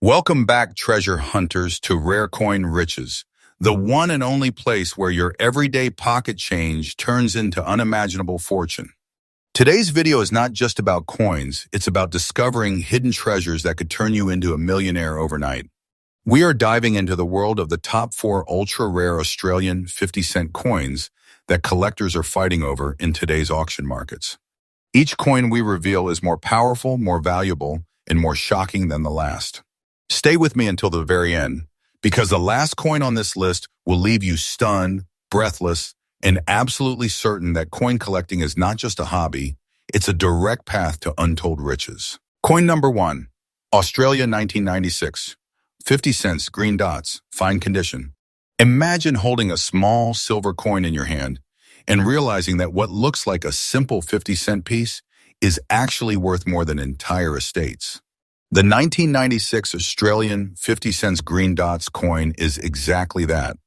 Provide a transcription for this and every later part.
Welcome back, treasure hunters, to Rare Coin Riches, the one and only place where your everyday pocket change turns into unimaginable fortune. Today's video is not just about coins, it's about discovering hidden treasures that could turn you into a millionaire overnight. We are diving into the world of the top 4 ultra-rare Australian 50-cent coins that collectors are fighting over in today's auction markets. Each coin we reveal is more powerful, more valuable, and more shocking than the last. Stay with me until the very end, because the last coin on this list will leave you stunned, breathless, and absolutely certain that coin collecting is not just a hobby, it's a direct path to untold riches. Coin number 1, Australia 1996, 50 cents, green dots, fine condition. Imagine holding a small silver coin in your hand and realizing that what looks like a simple 50-cent piece is actually worth more than entire estates. The 1996 Australian 50 cents green dots coin is exactly that,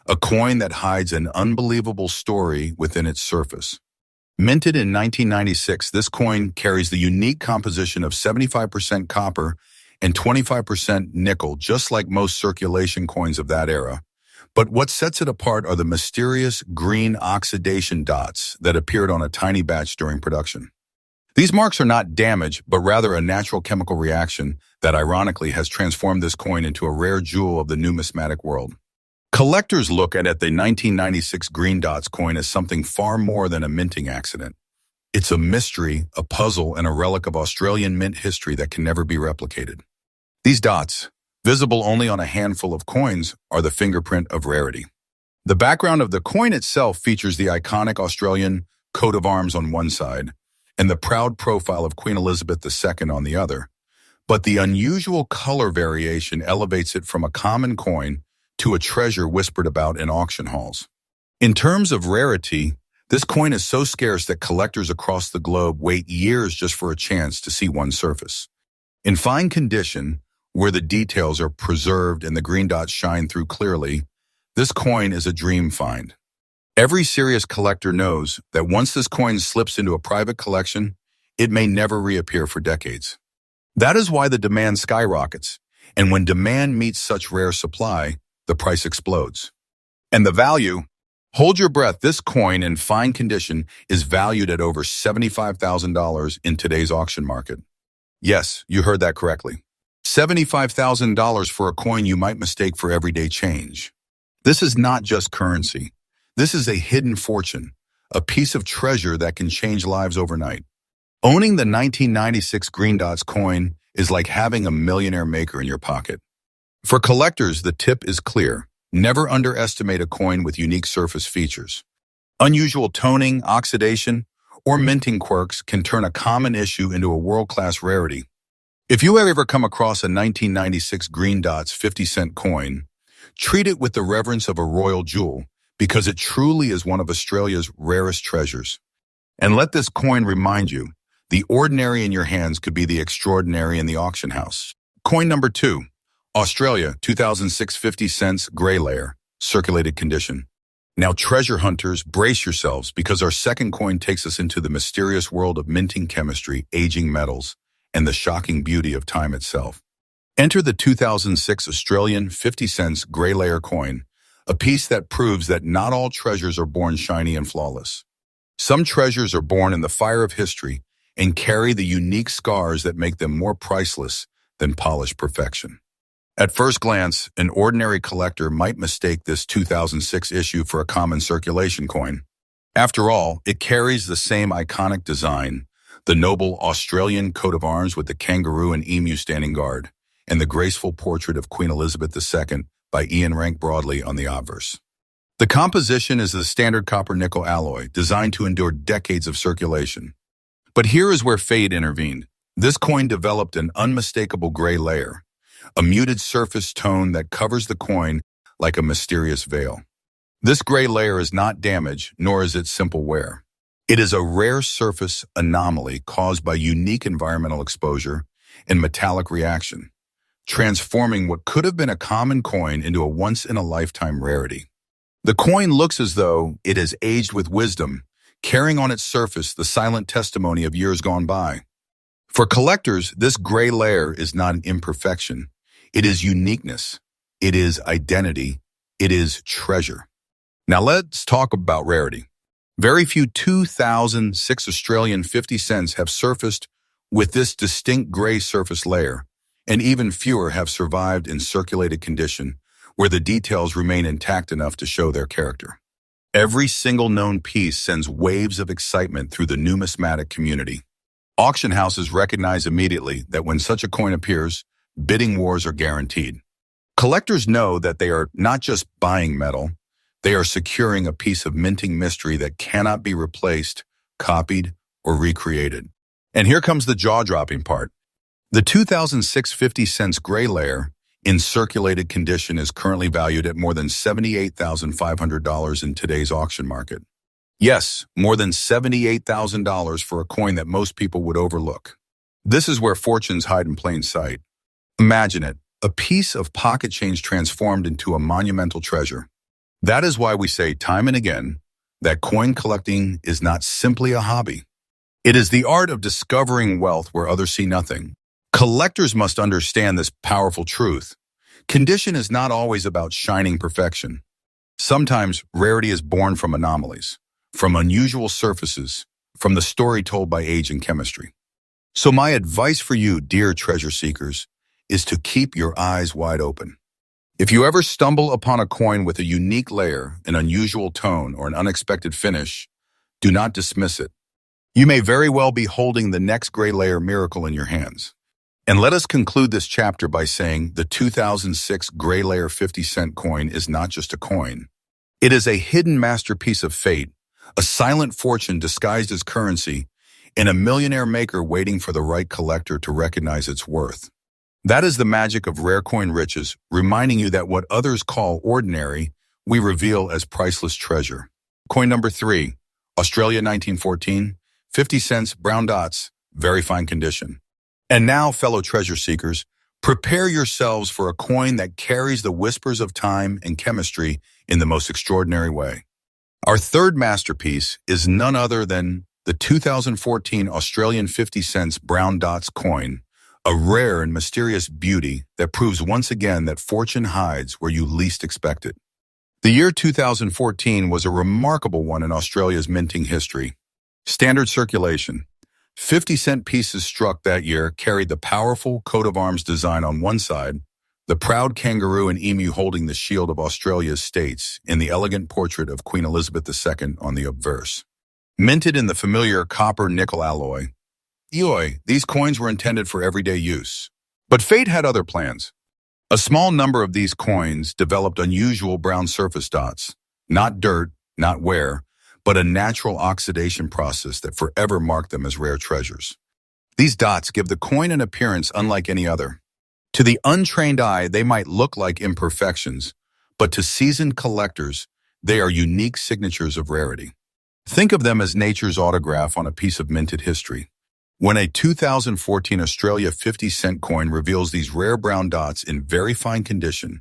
a coin that hides an unbelievable story within its surface. Minted in 1996, this coin carries the unique composition of 75% copper and 25% nickel, just like most circulation coins of that era. But what sets it apart are the mysterious green oxidation dots that appeared on a tiny batch during production. These marks are not damage, but rather a natural chemical reaction that ironically has transformed this coin into a rare jewel of the numismatic world. Collectors look at the 1996 green dots coin as something far more than a minting accident. It's a mystery, a puzzle, and a relic of Australian mint history that can never be replicated. These dots, visible only on a handful of coins, are the fingerprint of rarity. The background of the coin itself features the iconic Australian coat of arms on one side, and the proud profile of Queen Elizabeth II on the other. But the unusual color variation elevates it from a common coin to a treasure whispered about in auction halls. In terms of rarity, this coin is so scarce that collectors across the globe wait years just for a chance to see one surface. In fine condition, where the details are preserved and the green dots shine through clearly, this coin is a dream find. Every serious collector knows that once this coin slips into a private collection, it may never reappear for decades. That is why the demand skyrockets, and when demand meets such rare supply, the price explodes. And the value? Hold your breath, this coin in fine condition is valued at over $75,000 in today's auction market. Yes, you heard that correctly. $75,000 for a coin you might mistake for everyday change. This is not just currency. This is a hidden fortune, a piece of treasure that can change lives overnight. Owning the 1996 green dots coin is like having a millionaire maker in your pocket. For collectors, the tip is clear. Never underestimate a coin with unique surface features. Unusual toning, oxidation, or minting quirks can turn a common issue into a world-class rarity. If you have ever come across a 1996 green dots 50-cent coin, treat it with the reverence of a royal jewel, because it truly is one of Australia's rarest treasures. And let this coin remind you, the ordinary in your hands could be the extraordinary in the auction house. Coin number 2, Australia 2006 50 cents grey layer, circulated condition. Now treasure hunters, brace yourselves, because our second coin takes us into the mysterious world of minting chemistry, aging metals, and the shocking beauty of time itself. Enter the 2006 Australian 50 cents grey layer coin, a piece that proves that not all treasures are born shiny and flawless. Some treasures are born in the fire of history and carry the unique scars that make them more priceless than polished perfection. At first glance, an ordinary collector might mistake this 2006 issue for a common circulation coin. After all, it carries the same iconic design, the noble Australian coat of arms with the kangaroo and emu standing guard, and the graceful portrait of Queen Elizabeth II by Ian Rank Broadley on the obverse. The composition is the standard copper-nickel alloy, designed to endure decades of circulation. But here is where fate intervened. This coin developed an unmistakable gray layer, a muted surface tone that covers the coin like a mysterious veil. This gray layer is not damage, nor is it simple wear. It is a rare surface anomaly caused by unique environmental exposure and metallic reaction, transforming what could have been a common coin into a once-in-a-lifetime rarity. The coin looks as though it has aged with wisdom, carrying on its surface the silent testimony of years gone by. For collectors, this gray layer is not an imperfection. It is uniqueness. It is identity. It is treasure. Now let's talk about rarity. Very few 2006 Australian 50 cents have surfaced with this distinct gray surface layer, and even fewer have survived in circulated condition where the details remain intact enough to show their character. Every single known piece sends waves of excitement through the numismatic community. Auction houses recognize immediately that when such a coin appears, bidding wars are guaranteed. Collectors know that they are not just buying metal, they are securing a piece of minting mystery that cannot be replaced, copied, or recreated. And here comes the jaw-dropping part. The 2006 50 cents gray layer in circulated condition is currently valued at more than $78,500 in today's auction market. Yes, more than $78,000 for a coin that most people would overlook. This is where fortunes hide in plain sight. Imagine it, a piece of pocket change transformed into a monumental treasure. That is why we say time and again that coin collecting is not simply a hobby. It is the art of discovering wealth where others see nothing. Collectors must understand this powerful truth. Condition is not always about shining perfection. Sometimes rarity is born from anomalies, from unusual surfaces, from the story told by age and chemistry. So my advice for you, dear treasure seekers, is to keep your eyes wide open. If you ever stumble upon a coin with a unique layer, an unusual tone, or an unexpected finish, do not dismiss it. You may very well be holding the next gray layer miracle in your hands. And let us conclude this chapter by saying the 2006 gray layer 50-cent coin is not just a coin. It is a hidden masterpiece of fate, a silent fortune disguised as currency, and a millionaire maker waiting for the right collector to recognize its worth. That is the magic of rare coin riches, reminding you that what others call ordinary, we reveal as priceless treasure. Coin number 3, Australia 1914, 50 cents, brown dots, very fine condition. And now, fellow treasure seekers, prepare yourselves for a coin that carries the whispers of time and chemistry in the most extraordinary way. Our third masterpiece is none other than the 2014 Australian 50 cents brown dots coin, a rare and mysterious beauty that proves once again that fortune hides where you least expect it. The year 2014 was a remarkable one in Australia's minting history. Standard circulation. 50-cent pieces struck that year carried the powerful coat of arms design on one side, the proud kangaroo and emu holding the shield of Australia's states, and the elegant portrait of Queen Elizabeth II on the obverse. Minted in the familiar copper-nickel alloy, these coins were intended for everyday use. But fate had other plans. A small number of these coins developed unusual brown surface dots, not dirt, not wear, but a natural oxidation process that forever marked them as rare treasures. These dots give the coin an appearance unlike any other. To the untrained eye, they might look like imperfections, but to seasoned collectors, they are unique signatures of rarity. Think of them as nature's autograph on a piece of minted history. When a 2014 Australia 50-cent coin reveals these rare brown dots in very fine condition,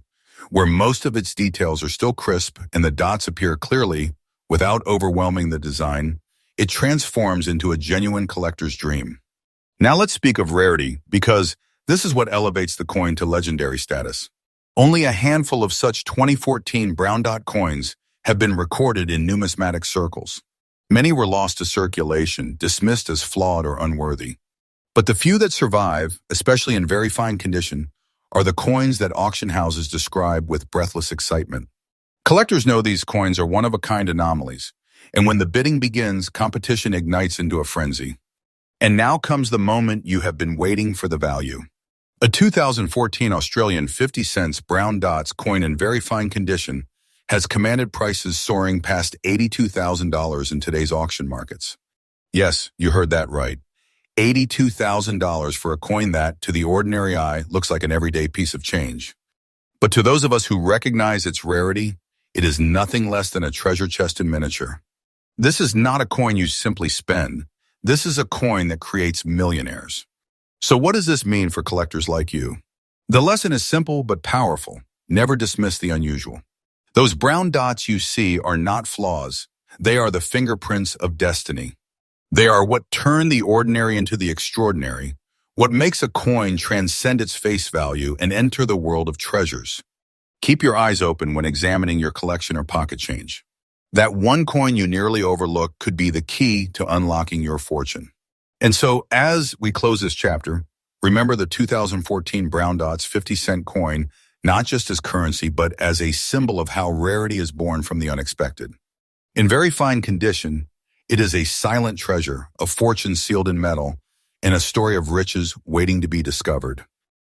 where most of its details are still crisp and the dots appear clearly without overwhelming the design, it transforms into a genuine collector's dream. Now let's speak of rarity, because this is what elevates the coin to legendary status. Only a handful of such 2014 brown dot coins have been recorded in numismatic circles. Many were lost to circulation, dismissed as flawed or unworthy. But the few that survive, especially in very fine condition, are the coins that auction houses describe with breathless excitement. Collectors know these coins are one-of-a-kind anomalies, and when the bidding begins, competition ignites into a frenzy. And now comes the moment you have been waiting for: the value. A 2014 Australian 50 cents brown dots coin in very fine condition has commanded prices soaring past $82,000 in today's auction markets. Yes, you heard that right. $82,000 for a coin that, to the ordinary eye, looks like an everyday piece of change. But to those of us who recognize its rarity, it is nothing less than a treasure chest in miniature. This is not a coin you simply spend. This is a coin that creates millionaires. So what does this mean for collectors like you? The lesson is simple but powerful. Never dismiss the unusual. Those brown dots you see are not flaws. They are the fingerprints of destiny. They are what turn the ordinary into the extraordinary, What makes a coin transcend its face value and enter the world of treasures? Keep your eyes open when examining your collection or pocket change. That one coin you nearly overlooked could be the key to unlocking your fortune. And so, as we close this chapter, remember the 2014 Brown Dots 50-cent coin, not just as currency, but as a symbol of how rarity is born from the unexpected. In very fine condition, it is a silent treasure, a fortune sealed in metal, and a story of riches waiting to be discovered.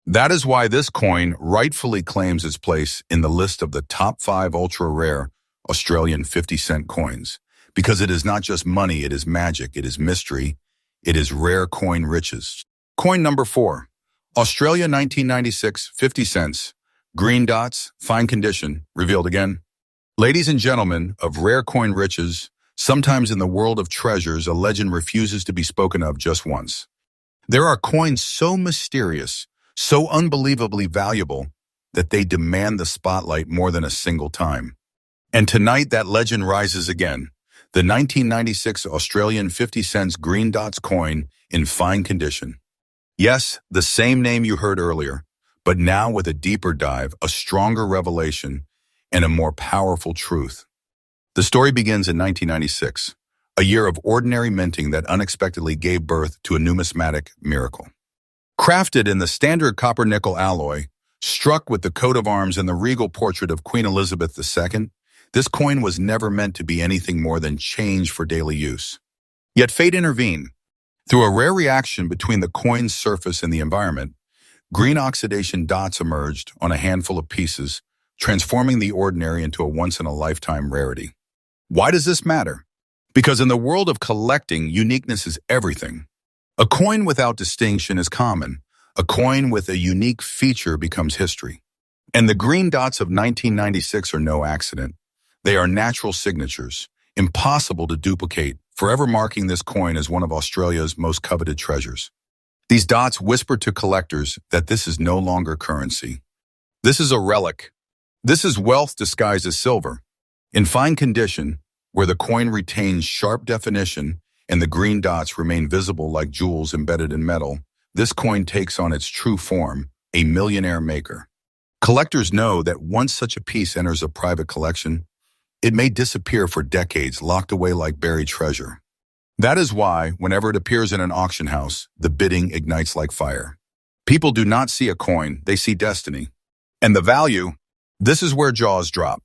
That is why this coin rightfully claims its place in the list of the top 5 ultra-rare Australian 50-cent coins, because it is not just money, it is magic, it is mystery, it is rare coin riches. Coin number 4, Australia 1996, 50 cents, green dots, fine condition, revealed again. Ladies and gentlemen of rare coin riches, sometimes in the world of treasures, a legend refuses to be spoken of just once. There are coins so mysterious, so unbelievably valuable, that they demand the spotlight more than a single time. And tonight that legend rises again. The 1996 Australian 50 cents green dots coin in fine condition. Yes, the same name you heard earlier, but now with a deeper dive, a stronger revelation, and a more powerful truth. The story begins in 1996, a year of ordinary minting that unexpectedly gave birth to a numismatic miracle. Crafted in the standard copper-nickel alloy, struck with the coat of arms and the regal portrait of Queen Elizabeth II, this coin was never meant to be anything more than change for daily use. Yet fate intervened. Through a rare reaction between the coin's surface and the environment, green oxidation dots emerged on a handful of pieces, transforming the ordinary into a once-in-a-lifetime rarity. Why does this matter? Because in the world of collecting, uniqueness is everything. A coin without distinction is common. A coin with a unique feature becomes history. And the green dots of 1996 are no accident. They are natural signatures, impossible to duplicate, forever marking this coin as one of Australia's most coveted treasures. These dots whisper to collectors that this is no longer currency. This is a relic. This is wealth disguised as silver. In fine condition, where the coin retains sharp definition and the green dots remain visible like jewels embedded in metal, this coin takes on its true form, a millionaire maker. Collectors know that once such a piece enters a private collection, it may disappear for decades, locked away like buried treasure. That is why, whenever it appears in an auction house, the bidding ignites like fire. People do not see a coin, they see destiny. And the value, this is where jaws drop.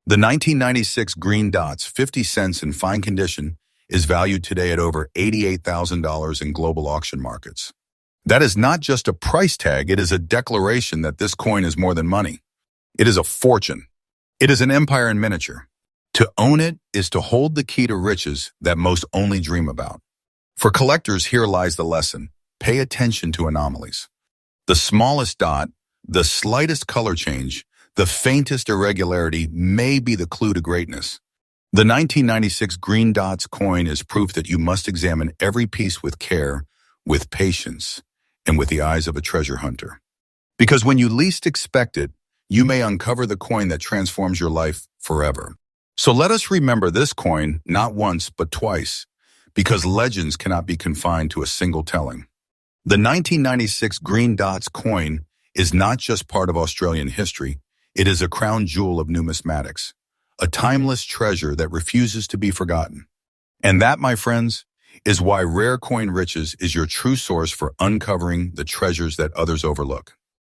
The 1996 green dots, 50 cents in fine condition, is valued today at over $88,000 in global auction markets. That is not just a price tag, it is a declaration that this coin is more than money. It is a fortune. It is an empire in miniature. To own it is to hold the key to riches that most only dream about. For collectors, here lies the lesson. Pay attention to anomalies. The smallest dot, the slightest color change, the faintest irregularity may be the clue to greatness. The 1996 green dots coin is proof that you must examine every piece with care, with patience, and with the eyes of a treasure hunter. Because when you least expect it, you may uncover the coin that transforms your life forever. So let us remember this coin not once but twice, because legends cannot be confined to a single telling. The 1996 green dots coin is not just part of Australian history, it is a crown jewel of numismatics, a timeless treasure that refuses to be forgotten. And that, my friends, is why Rare Coin Riches is your true source for uncovering the treasures that others overlook.